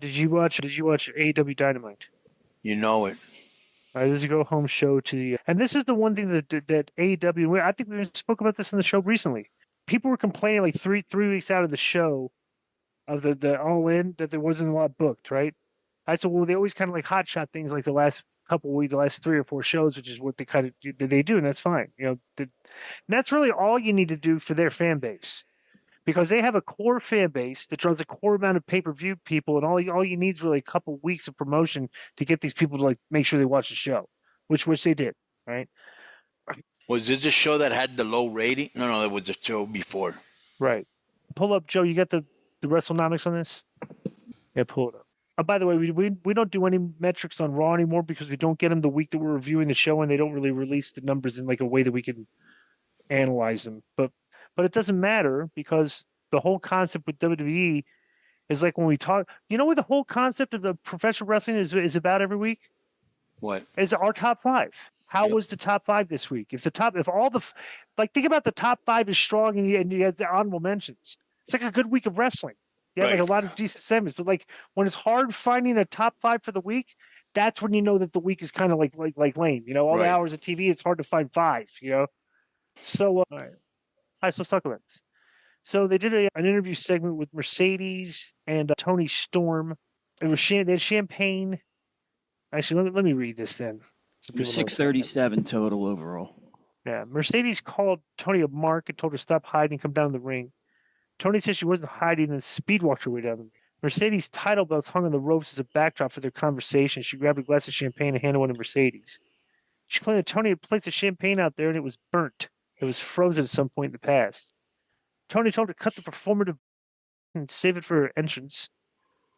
Did you watch AEW Dynamite? You know it. All right, this is a go home show and this is the one thing that AEW. I think we spoke about this in the show recently. People were complaining like three weeks out of the show of the All In that there wasn't a lot booked, right? I said, well, they always kind of like hot shot things like the last couple of weeks, the last 3 or 4 shows, which is what they do, and that's fine. And that's really all you need to do for their fan base because they have a core fan base that draws a core amount of pay-per-view people, and all you need is really a couple weeks of promotion to get these people to like make sure they watch the show, which they did, right? Was this a show that had the low rating? No, it was the show before. Right. Pull up, Joe. You got the WrestleNomics on this? Yeah, pull it up. By the way, we don't do any metrics on Raw anymore because we don't get them the week that we're reviewing the show, and they don't really release the numbers in like a way that we can analyze them. But it doesn't matter because the whole concept with WWE is like when we talk. You know what the whole concept of the professional wrestling is about every week? What? Is our top five. How Yep. was the top five this week? If all the like, think about the top five is strong and you have the honorable mentions. It's like a good week of wrestling. You have like a lot of decent segments, but like when it's hard finding a top five for the week, that's when you know that the week is kind of like lame. All the Right. hours of TV, it's hard to find five. So all right, so let's talk about this. So they did an interview segment with Mercedes and Toni Storm. It was they had champagne. Actually, let me read this then. So It was people know what's 637 total overall. Yeah, Mercedes called Toni a mark and told her to stop hiding and come down the ring. Toni said she wasn't hiding and speed walked her way down the ring. Mercedes' title belts hung on the ropes as a backdrop for their conversation. She grabbed a glass of champagne and handed one to Mercedes. She claimed that Toni had placed the champagne out there and it was burnt. It was frozen at some point in the past. Toni told her to cut the performative and save it for her entrance.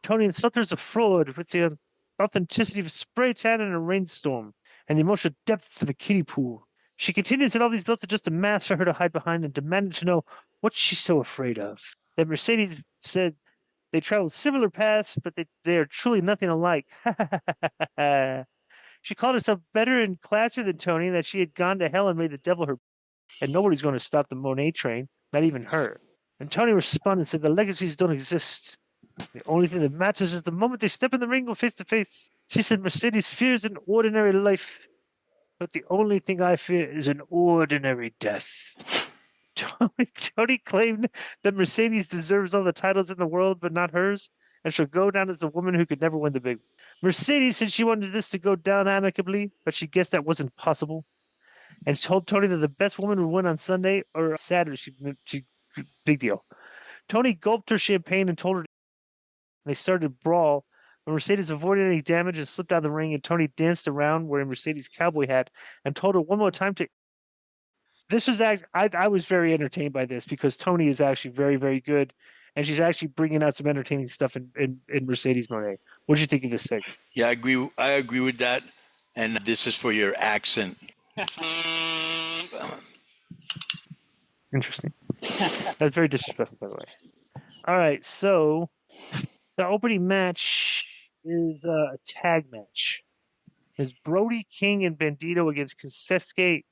Toni insulted her as a fraud with the authenticity of a spray tan in a rainstorm and the emotional depth of a kiddie pool. She continued that all these belts are just a mask for her to hide behind and demanded to know what she's so afraid of. Then Mercedes said they traveled similar paths, but they are truly nothing alike. She called herself better and classier than Toni, that she had gone to hell and made the devil her, and nobody's going to stop the Monet train, not even her. And Toni responded and said the legacies don't exist. The only thing that matters is the moment they step in the ring and go face to face. She said Mercedes fears an ordinary life, but the only thing I fear is an ordinary death. Toni claimed that Mercedes deserves all the titles in the world, but not hers, and she'll go down as the woman who could never win the big one. Mercedes said she wanted this to go down amicably, but she guessed that wasn't possible. And she told Toni that the best woman would win on Sunday or Saturday. She big deal. Toni gulped her champagne and told her they started to brawl. But Mercedes avoided any damage and slipped out of the ring, and Toni danced around wearing Mercedes' cowboy hat and told her one more time to. This was I was very entertained by this because Toni is actually very, very good, and she's actually bringing out some entertaining stuff in Mercedes Monet. What did you think of this segment? Yeah, I agree with that. And this is for your accent. Interesting. That's very disrespectful, by the way. All right, so the opening match is a tag match. It's Brody King and Bandito against Konosuke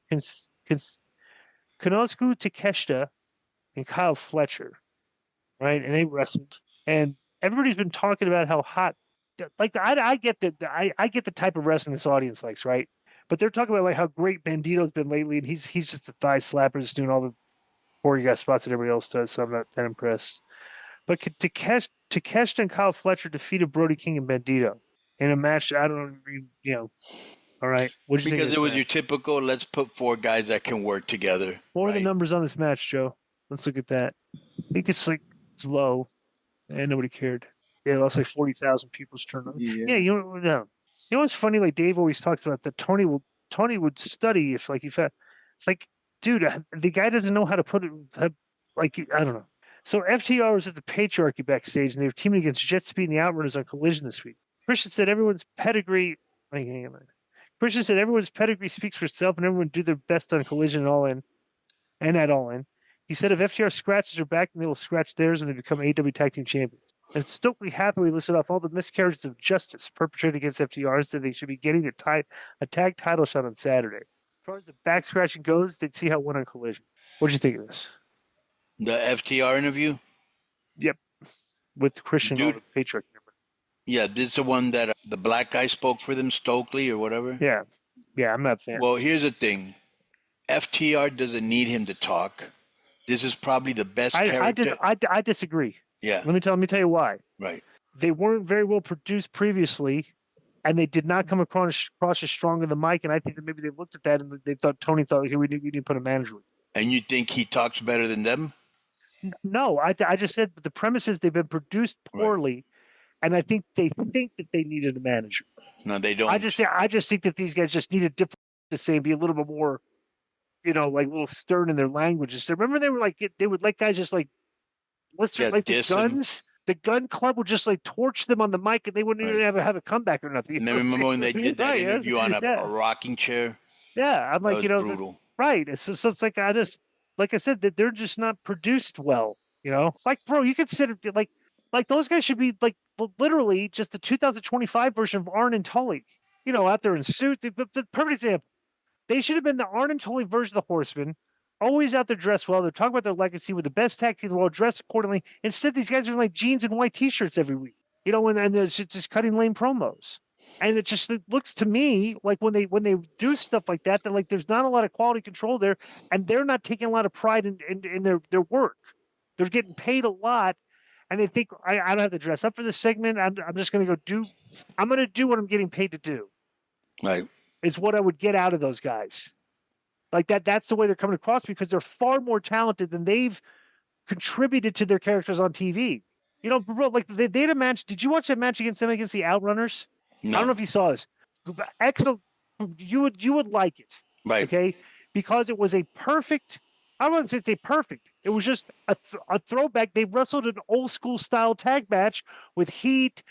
Takeshita and Kyle Fletcher, right? And they wrestled, and everybody's been talking about how hot. Like I get I get the type of wrestling this audience likes, right? But they're talking about like how great Bandito's been lately, and he's just a thigh slapper, just doing all the choreographed spots that everybody else does. So I'm not that impressed. But Takeshita and Kyle Fletcher defeated Brody King and Bandito in a match. I don't know, All right. What did you think? Because it was your typical, let's put four guys that can work together. What are the numbers on this match, Joe? Let's look at that. I think it's low, and nobody cared. Yeah, lost like 40,000 people's turned on. Yeah, you know what's funny? Like Dave always talks about that Toni would study if like he found. It's like, dude, the guy doesn't know how to put it. Like I don't know. So FTR was at the Patriarchy backstage, and they were teaming against Jet Speed and the Outrunners on Collision this week. Christian said everyone's pedigree. Christian said everyone's pedigree speaks for itself, and everyone do their best on Collision and All In, and at All In. He said if FTR scratches her back, then they will scratch theirs, and they become AEW Tag Team Champions. And Stokely Hathaway listed off all the miscarriages of justice perpetrated against FTR and said they should be getting a tag title shot on Saturday. As far as the back scratching goes, they'd see how it went on Collision. What did you think of this? The FTR interview? Yep. With Christian on the Patriarch number. Yeah, this is the one that the black guy spoke for them, Stokely or whatever. Yeah, I'm not a fan. Well, here's the thing. FTR doesn't need him to talk. This is probably the best character. I disagree. Yeah, Let me tell you why. right. They weren't very well produced previously, and they did not come across as strong in the mic. And I think that maybe they looked at that and they thought Tony thought, okay, we need to put a manager with. And you think he talks better than them? No, I just said the premise is they've been produced poorly, and I think they think that they needed a manager. No, they don't. I just think that these guys just needed different to say and be a little bit more, like a little stern in their language. So remember they were like they would let guys just like listen like the guns. The gun club would just like torch them on the mic, and they wouldn't even have a comeback or nothing. And then remember when they did that interview on a rocking chair? Yeah, I'm like, brutal. Right. So it's like like I said, that they're just not produced well. Like, bro, you consider like those guys should be like literally just the 2025 version of Arn and Tully. Out there in suits. But the perfect example, they should have been the Arn and Tully version of the Horsemen. Always out there dressed well. They're talking about their legacy with the best tag team in the world, dressed accordingly. Instead, these guys are in like jeans and white T-shirts every week. And they're just cutting lame promos. And it looks to me like when they do stuff like that like there's not a lot of quality control there, and they're not taking a lot of pride in their work. They're getting paid a lot, and they think I don't have to dress up for this segment. I'm just going to do what I'm getting paid to do. Right. Is what I would get out of those guys. Like that. That's the way they're coming across because they're far more talented than they've contributed to their characters on TV. Bro, like they had a match. Did you watch that match against them against the Outrunners? No. I don't know if you saw this. Excellent. You would like it. Right. Okay. Because it was a perfect. I wouldn't say it's a perfect. It was just a throwback. They wrestled an old school style tag match with heat,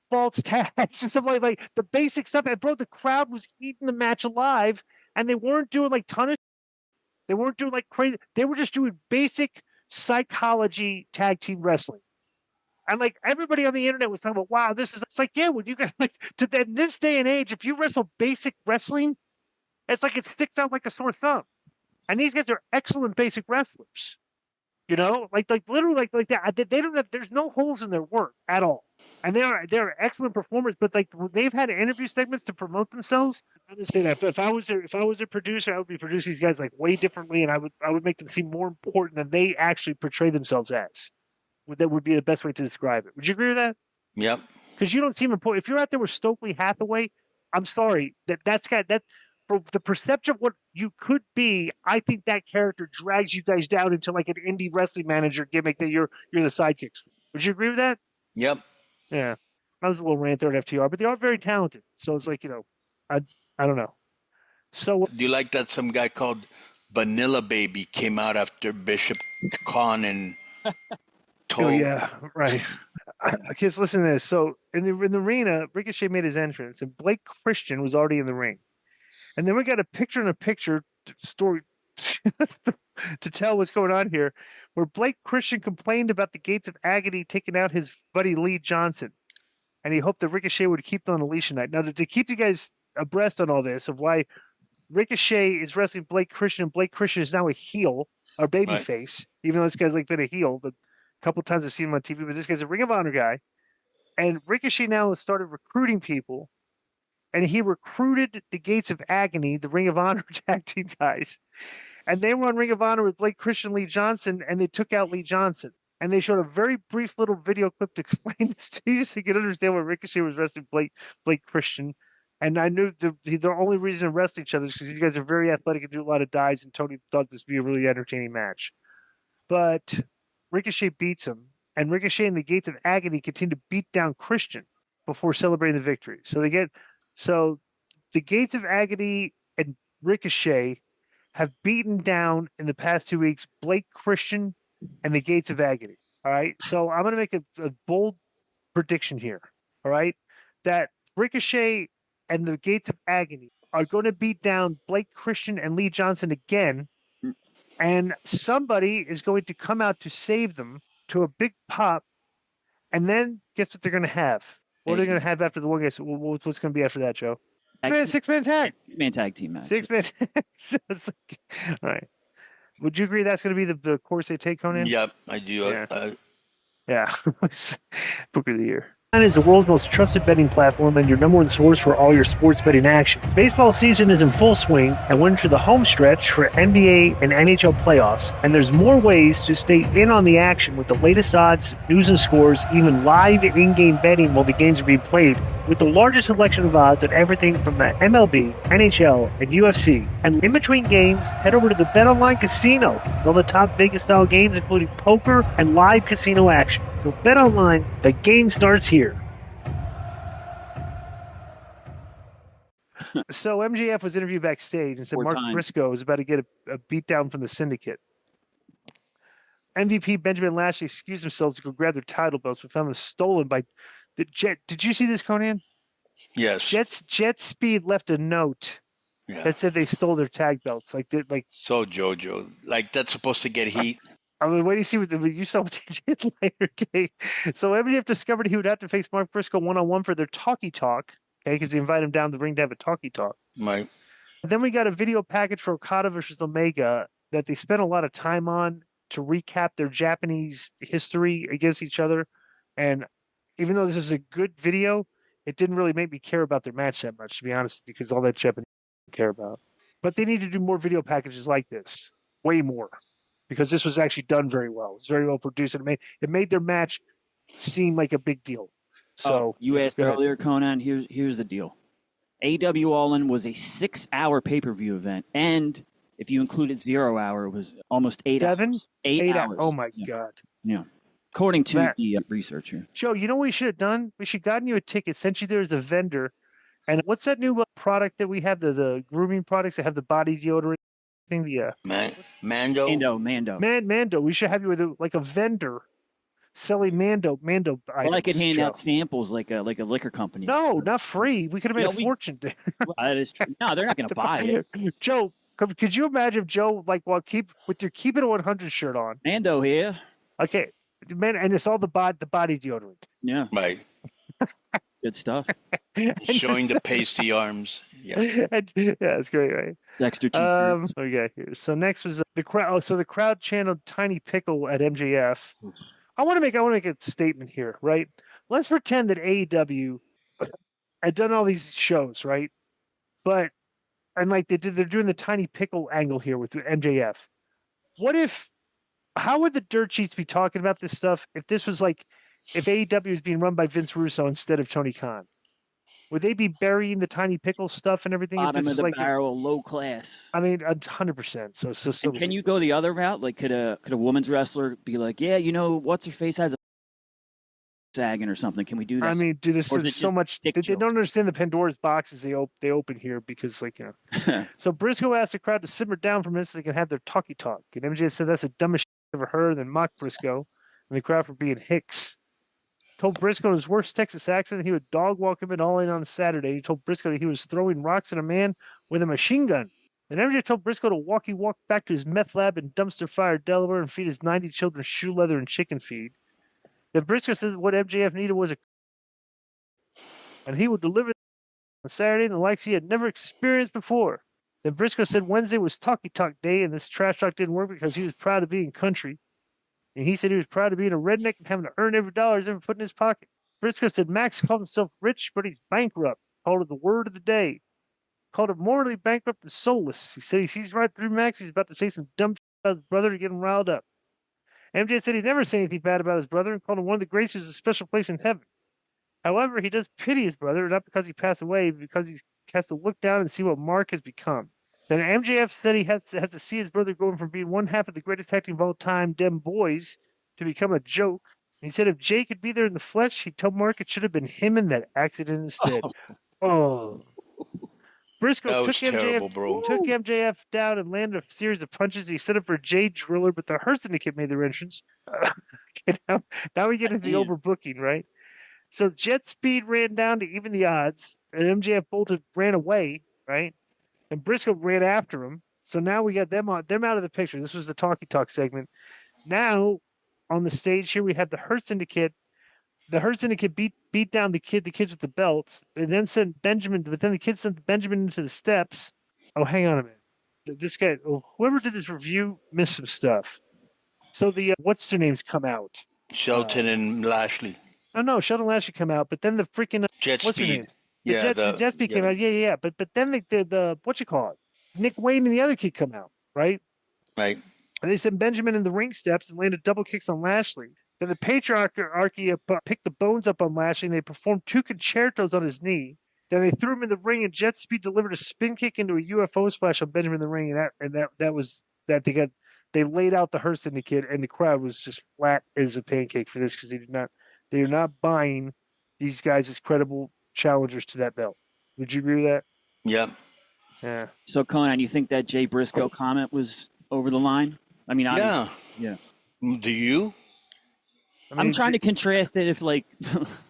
false tags, and stuff like the basic stuff. And bro, the crowd was eating the match alive, and they weren't doing like they weren't doing like crazy. They were just doing basic psychology tag team wrestling. And like everybody on the internet was talking about, wow, it's like, yeah, when you guys in this day and age, if you wrestle basic wrestling, it's like it sticks out like a sore thumb. And these guys are excellent basic wrestlers. Like literally like that. They don't have, there's no holes in their work at all. And they're excellent performers, but like they've had interview segments to promote themselves. I understand that. But if I was a producer, I would be producing these guys like way differently, and I would make them seem more important than they actually portray themselves as. That would be the best way to describe it. Would you agree with that? Yep. Because you don't seem important. If you're out there with Stokely Hathaway, I'm sorry that's for the perception of what you could be. I think that character drags you guys down into like an indie wrestling manager gimmick that you're the sidekicks. Would you agree with that? Yep. Yeah. I was a little rant there at FTR, but they are very talented. So it's like I don't know. So do you like that some guy called Vanilla Baby came out after Bishop Konnan? Oh yeah, right. Kids, listen to this. So in the arena, Ricochet made his entrance, and Blake Christian was already in the ring. And then we got a picture-in-a-picture story to tell what's going on here, where Blake Christian complained about the Gates of Agony taking out his buddy Lee Johnson, and he hoped that Ricochet would keep them on a leash tonight. Now, to keep you guys abreast on all this of why Ricochet is wrestling Blake Christian, and Blake Christian is now a heel, or babyface, even though this guy's like been a heel. The couple times I've seen him on TV, but this guy's a Ring of Honor guy. And Ricochet now has started recruiting people, and he recruited the Gates of Agony, the Ring of Honor tag team guys. And they were on Ring of Honor with Blake Christian, Lee Johnson, and they took out Lee Johnson. And they showed a very brief little video clip to explain this to you so you can understand why Ricochet was wrestling Blake Christian. And I knew the only reason to wrestle each other is because you guys are very athletic and do a lot of dives, and Tony thought this would be a really entertaining match. But Ricochet beats him, and Ricochet and the Gates of Agony continue to beat down Christian before celebrating the victory. So the Gates of Agony and Ricochet have beaten down in the past 2 weeks Blake Christian and the Gates of Agony. All right. So I'm going to make a bold prediction here. All right. That Ricochet and the Gates of Agony are going to beat down Blake Christian and Lee Johnson again. And somebody is going to come out to save them to a big pop. And then guess what they're going to have? What are they going to have after the one guy? What's going to be after that, Joe? Six-man tag. Man tag team match. Six-man tag. All right. Would you agree that's going to be the course they take, Konnan? Yep, I do. Yeah. Book of the year. is the world's most trusted betting platform and your number one source for all your sports betting action. Baseball season is in full swing, and we're into the home stretch for NBA and NHL playoffs, and there's more ways to stay in on the action with the latest odds, news and scores, even live in-game betting while the games are being played, with the largest selection of odds on everything from the MLB, NHL, and UFC. And in between games, head over to the BetOnline Casino, all the top Vegas-style games, including poker and live casino action. So BetOnline, the game starts here. So MJF was interviewed backstage and said Mark Briscoe was about to get a beatdown from the Syndicate. MVP Benjamin Lashley excused themselves to go grab their title belts, but found them stolen by the Jet. Did you see this, Konnan? Yes. Jet Speed left a note that said they stole their tag belts. So JoJo, that's supposed to get heat. I mean, wait to see what you saw what they did later. Okay, so MJF discovered he would have to face Mark Briscoe one-on-one for their Talkie Talk. Okay, because they invited him down the ring to have a Talkie Talk. Right. Then we got a video package for Okada versus Omega that they spent a lot of time on to recap their Japanese history against each other. And even though this is a good video, it didn't really make me care about their match that much, to be honest, because all that Japanese care about. But they need to do more video packages like this, way more, because this was actually done very well. It was very well produced, and it made their match seem like a big deal. So you asked earlier, Konnan. Here's the deal. AEW All In was a 6-hour pay-per-view event, and if you included 0 hour, it was almost 8 hours. 8 hours. Oh my God. Yeah. According to the researcher. Joe, you know what we should have done? We should have gotten you a ticket, sent you there as a vendor. And what's that new product that we have, the grooming products that have the body deodorant thing? Mando. Mando. We should have you with a vendor selling Mando items. Well, I could hand out samples like a liquor company. No, not free. We could have made a fortune there. That is true. No, they're not going to buy it. Joe, could you imagine if Joe, with your Keep It 100 shirt on? Mando here. Okay. Man, and it's all the body deodorant. Yeah. Right. Good stuff. Showing the pasty arms. Yeah. It's great, right? Dexter T-shirt. Okay, here. So next was the crowd. So the crowd channeled Tiny Pickle at MJF. I want to make a statement here, right? Let's pretend that AEW had done all these shows, right? They're doing the Tiny Pickle angle here with MJF. How would the dirt sheets be talking about this stuff if this was if AEW was being run by Vince Russo instead of Tony Khan? Would they be burying the Tiny Pickle stuff and everything? Bottom of the barrel, low class. I mean, 100%. So can you go the other route? Could a women's wrestler be like, yeah, what's her face has a sagging or something? Can we do that? I mean, this is so much. They don't understand the Pandora's boxes they open here because, So Briscoe asked the crowd to simmer down for a minute so they can have their Talkie Talk. And MJ said that's the dumbest shit I've ever heard, and then mocked Briscoe and the crowd for being hicks. Told Briscoe in his worst Texas accent he would dog walk him in All In on Saturday. He told Briscoe that he was throwing rocks at a man with a machine gun. Then MJ told Briscoe to walk back to his meth lab in Dumpster Fire, Delaware, and feed his 90 children shoe leather and chicken feed. Then Briscoe said what MJF needed was and he would deliver on Saturday the likes he had never experienced before. Then Briscoe said Wednesday was Talkie Talk Day, and this trash talk didn't work because he was proud of being country. And he said he was proud of being a redneck and having to earn every dollar he's ever put in his pocket. Briscoe said Max called himself rich, but he's bankrupt. Called it the word of the day. Called him morally bankrupt and soulless. He said he sees right through Max. He's about to say some dumb shit about his brother to get him riled up. MJ said he'd never say anything bad about his brother and called him one of the greats who's a special place in heaven. However, he does pity his brother, not because he passed away, but because he has to look down and see what Mark has become. Then MJF said he has to see his brother going from being one half of the greatest tag team of all time, Dem Boys, to become a joke. He said if Jay could be there in the flesh, he told Mark it should have been him in that accident instead. Briscoe took MJF down and landed a series of punches. He set up for Jay Driller, but the Hurt Syndicate made their entrance. Okay, now we get into the overbooking, right? So Jet Speed ran down to even the odds, and MJF ran away, right? And Briscoe ran after him. So now we got them out of the picture. This was the Talkie Talk segment. Now on the stage here we have the Hurt Syndicate. The Hurt Syndicate beat down the kids with the belts. They then sent Benjamin, but then the kids sent Benjamin into the steps. Oh, hang on a minute. This guy, whoever did this review, missed some stuff. So the what's their names come out? Shelton and Lashley. Oh no, Sheldon Lashley come out, but then the freaking Jet what's her Speed. name? The Jet Speed came out. Yeah. But then the what you call it? Nick Wayne and the other kid come out, right? Right. And they sent Benjamin in the ring steps and landed double kicks on Lashley. Then the patriarchy picked the bones up on Lashley and they performed 2 concertos on his knee. Then they threw him in the ring and Jet Speed delivered a spin kick into a UFO splash on Benjamin in the ring, and that was that they laid out the Hurt Syndicate and the crowd was just flat as a pancake for this because they are not buying these guys as credible challengers to that belt. Would you agree with that? Yeah. Yeah. So, Konnan, you think that Jay Briscoe comment was over the line? I mean, Yeah. Yeah. Do you? I'm trying to contrast it if, like,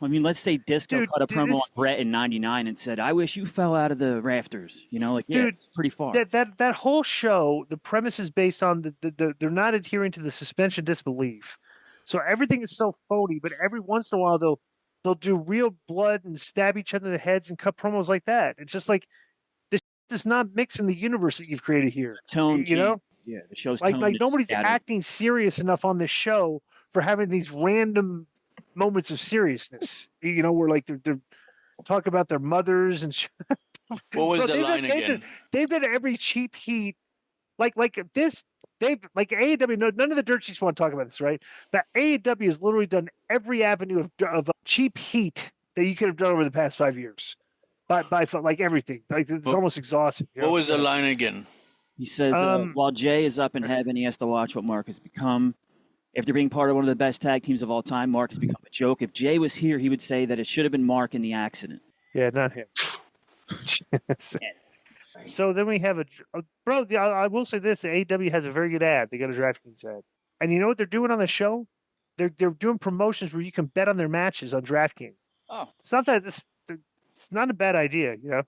I mean, let's say Disco cut a promo on Brett in '99 and said, "I wish you fell out of the rafters." You know, like, yeah, it's pretty far. That whole show, the premise is based on they're not adhering to the suspension of disbelief, so everything is so phony. But every once in a while, they'll do real blood and stab each other in the heads and cut promos like that. It's just like this does not mix in the universe that you've created here. Tone, you know, yeah, the show's like tone nobody's scattered. acting serious enough on this show for having these random moments of seriousness. You know, where like they're talk about their mothers and. What was the line again? They've done every cheap heat, like this. They've like AEW. None of the dirt sheets want to talk about this, right? But AEW has literally done every avenue of cheap heat that you could have done over the past 5 years. By like everything, like it's almost exhausting. What was the line again? He says, while Jay is up in heaven, he has to watch what Mark has become. After being part of one of the best tag teams of all time, Mark has become a joke. If Jay was here, he would say that it should have been Mark in the accident. Yeah, not him. So then we have bro. I will say this: AEW has a very good ad. They got a DraftKings ad, and you know what they're doing on the show? They're doing promotions where you can bet on their matches on DraftKings. Oh, it's not that it's not a bad idea, you know.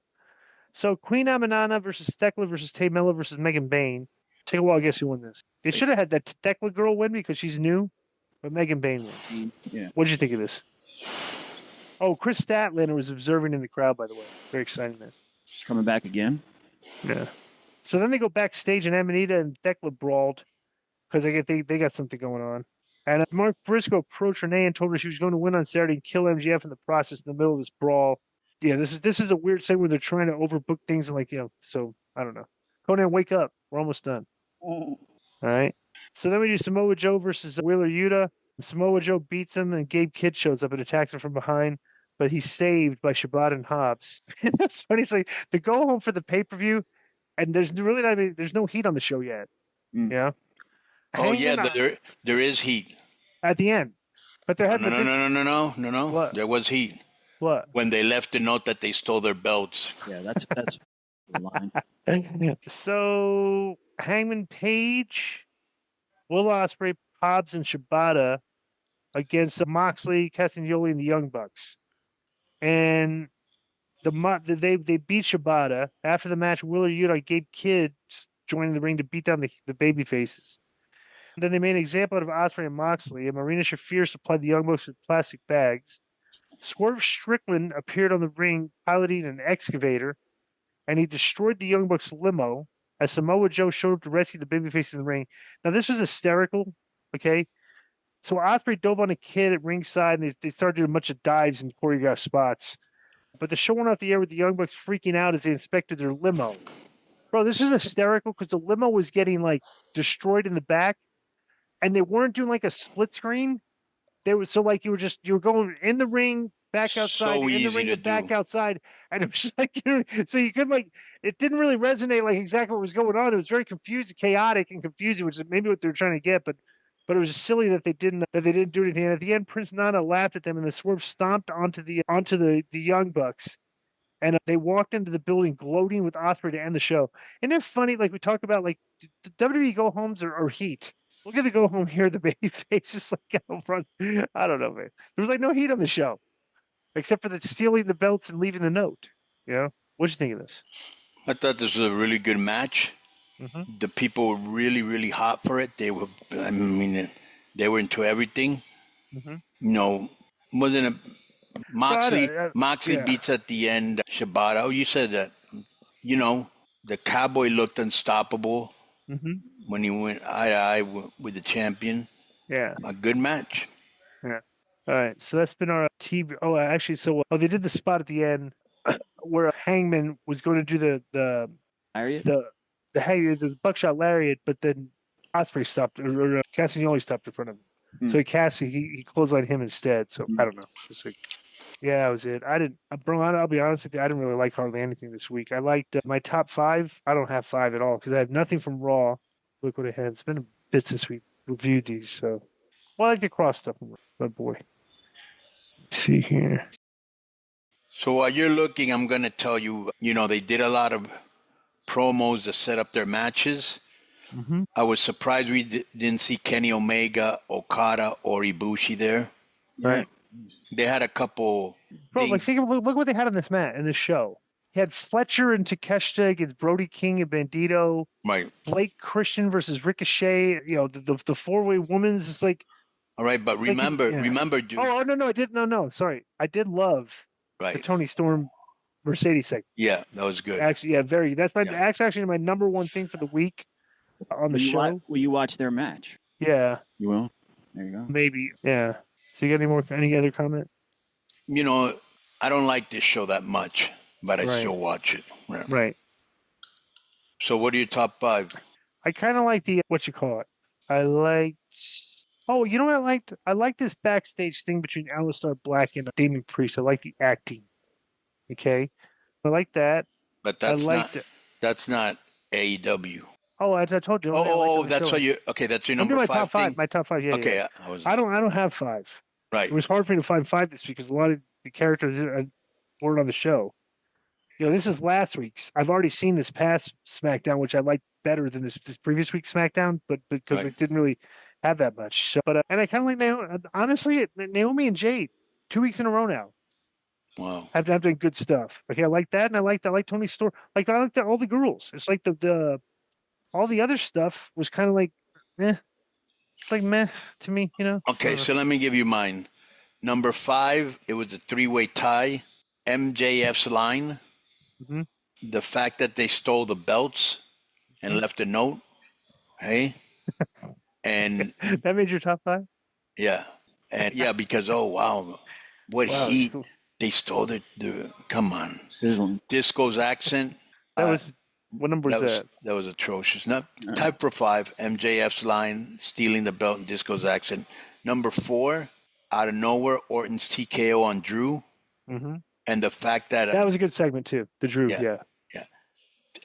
So Queen Amanana versus Thekla versus Tay Miller versus Megan Bayne. Take a while to guess who won this. It should have had that Thekla girl win because she's new, but Megan Bayne wins. Yeah. What did you think of this? Oh, Chris Statlander was observing in the crowd, by the way. Very exciting, man. She's coming back again. Yeah. So then they go backstage and Amanita and Thekla brawled because they got something going on. And Mark Briscoe approached Renee and told her she was going to win on Saturday and kill MJF in the process in the middle of this brawl. Yeah, this is a weird thing where they're trying to overbook things and so I don't know. Konnan, wake up. We're almost done. All right. So then we do Samoa Joe versus Wheeler Yuta. Samoa Joe beats him and Gabe Kidd shows up and attacks him from behind, but he's saved by Shibata and Hobbs. It's funny, it's like they go home for the pay-per-view and there's really there's no heat on the show yet. Yeah. Oh yeah, there is heat at the end, but there hasn't. No. What? There was heat. What? When they left the note that they stole their belts. Yeah, that's the line. So Hangman Page, Will Ospreay, Hobbs, and Shibata against Moxley, Castagnoli, and the Young Bucks, and they beat Shibata. After the match, Wheeler Yuta, Gabe Kidd joining the ring to beat down the baby faces. Then they made an example out of Ospreay and Moxley, and Marina Shafir supplied the Young Bucks with plastic bags. Swerve Strickland appeared on the ring piloting an excavator, and he destroyed the Young Bucks limo as Samoa Joe showed up to rescue the babyface in the ring. Now, this was hysterical, okay? So Ospreay dove on a kid at ringside, and they started doing a bunch of dives and choreographed spots. But the show went off the air with the Young Bucks freaking out as they inspected their limo. Bro, this was hysterical because the limo was getting, destroyed in the back, and they weren't doing, a split screen. They were you were going in the ring, back outside, in the ring, and back outside, and it was so you could it didn't really resonate exactly what was going on. It was very confusing, chaotic, and confusing, which is maybe what they were trying to get, but it was just silly that they didn't do anything. And at the end, Prince Nana laughed at them, and the Swerve stomped onto the Young Bucks, and they walked into the building gloating with Ospreay to end the show. Isn't it funny? We talk about the WWE go homes or heat. Look at the go home here. The baby face just out front. I don't know, man. There was no heat on the show, except for the stealing the belts and leaving the note. You know, what'd you think of this? I thought this was a really good match. Mm-hmm. The people were really, really hot for it. They were, they were into everything. Mm-hmm. Wasn't a Moxley beats at the end. Shibata. Oh, you said that. The Cowboy looked unstoppable. Mm-hmm. When he went eye to eye with the champion. Yeah. A good match. Yeah. All right, so that's been our TV. Oh, actually, they did the spot at the end where Hangman was going to do the Lariat? the buckshot lariat, but then Ospreay stopped, or Cassidy stopped in front of him. So he clotheslined him instead. So I don't know. Just like, yeah, that was it. I'll be honest with you, I didn't really like hardly anything this week. I liked my top 5. I don't have 5 at all because I have nothing from Raw. Look what I had. It's been a bit since we reviewed these. So, well, I like the cross stuff. Oh boy. Let's see here. So while you're looking, I'm going to tell you, they did a lot of promos to set up their matches. Mm-hmm. I was surprised we didn't see Kenny Omega, Okada, or Ibushi there. Right. They had a couple. Bro, look what they had on this show. He had Fletcher and Takeshita against Brody King and Bandito. Right. Blake Christian versus Ricochet. The 4-way women's. It's like. All right, but remember, dude. Oh no, I did no. Sorry, I did love the Toni Storm Mercedes segment. Yeah, that was good. Actually, yeah, very. That's actually my number one thing for the week on the show. Will you watch their match? Yeah, you will. There you go. Maybe. Yeah. So you got any other comment? I don't like this show that much, but I still watch it. Yeah. Right. So what are your top 5? I kind of like the what you call it. I liked. Oh, you know what I liked? I liked this backstage thing between Aleister Black and Damon Priest. I like the acting. Okay, I like that. But that's not AEW. Oh, I told you. That's why you. Okay, that's your number 5. Top 5. My top 5. Yeah. Okay, yeah. I don't have 5. Right. It was hard for me to find 5 this week because a lot of the characters weren't on the show. This is last week's. I've already seen this past SmackDown, which I liked better than this previous week's SmackDown, but because it didn't really have that much. So, but and I kind of like Naomi. Honestly, Naomi and Jade, 2 weeks in a row now. Wow. Have done good stuff. Okay, I like that, and I like Toni Storm. I like all the girls. It's like the all the other stuff was kind of like, it's like meh to me, Okay, so let me give you mine. Number 5, it was a 3-way tie. MJF's line. Mm-hmm. The fact that they stole the belts and left a note. Hey, and that made your top 5. Yeah, and because heat they stole the come on sizzling Disco's accent. That was what number was that? That was atrocious. Type for 5, MJF's line, stealing the belt and Disco's accent. Number 4, out of nowhere, Orton's TKO on Drew. Mm-hmm. And the fact that that was a good segment too. The Drew, yeah.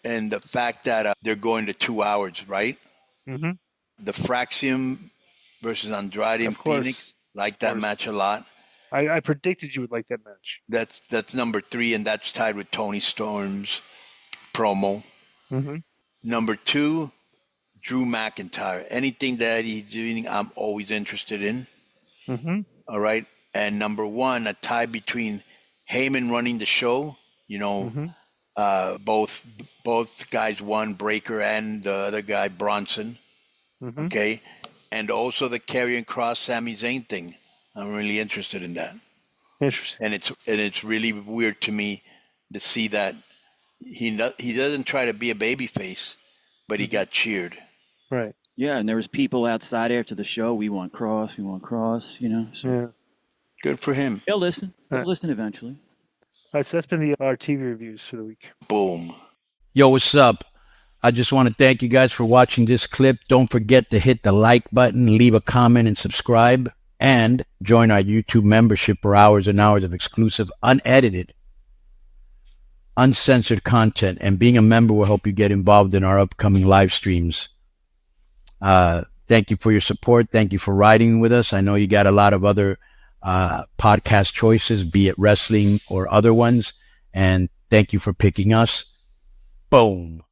And the fact that they're going to 2 hours, right? Mm-hmm. The Fraxium versus Andrade and Phoenix, like that match a lot. I predicted you would like that match. That's number 3, and that's tied with Toni Storm's promo. Mm-hmm. Number 2, Drew McIntyre. Anything that he's doing, I'm always interested in. Mm-hmm. All right. And number 1, a tie between Heyman running the show. Both guys won, Breaker and the other guy, Bronson. Mm-hmm. Okay. And also the Karrion Kross Sami Zayn thing. I'm really interested in that. Interesting. And it's really weird to me to see that he doesn't try to be a babyface, but he got cheered. Right. Yeah, and there was people outside after the show. We want Cross. So. Yeah. Good for him. He'll listen. He'll listen eventually. All right, so that's been our TV reviews for the week. Boom. Yo, what's up? I just want to thank you guys for watching this clip. Don't forget to hit the like button, leave a comment, and subscribe. And join our YouTube membership for hours and hours of exclusive, unedited, uncensored content. And being a member will help you get involved in our upcoming live streams. Thank you for your support. Thank you for riding with us. I know you got a lot of other podcast choices, be it wrestling or other ones. And thank you for picking us. Boom.